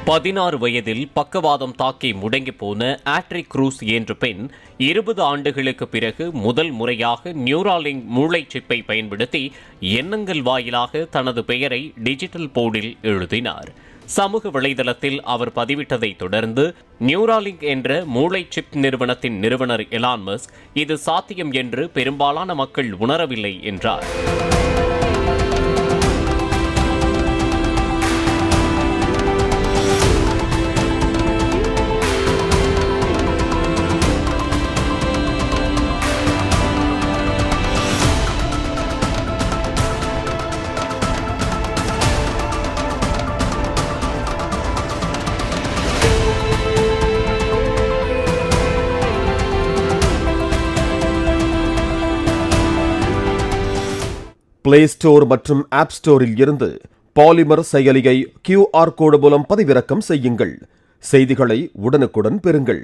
16 வயதில் பக்கவாதம் தாக்கி முடங்கி போன ஆட்ரிக் க்ரூஸ் என்ற பெண் 20 ஆண்டுகளுக்கு பிறகு முதல் முறையாக நியூராலிங்க் மூளை சிப்பை பயன்படுத்தி எண்ணங்கள் வாயிலாக தனது பெயரை டிஜிட்டல் போர்டில் எழுதினார். சமூக வலைதளத்தில் அவர் பதிவிட்டதை தொடர்ந்து நியூராலிங்க் என்ற மூளை சிப் நிறுவனத்தின் நிறுவனர் எலான் மஸ்க் இது சாத்தியம் என்று பெரும்பாலான மக்கள் உணரவில்லை என்றார். பிளே ஸ்டோர் மற்றும் ஆப் ஸ்டோரில் இருந்து பாலிமர் செயலியை QR கோடு மூலம் பதிவிறக்கம் செய்யுங்கள். செய்திகளை உடனுக்குடன் பெறுங்கள்.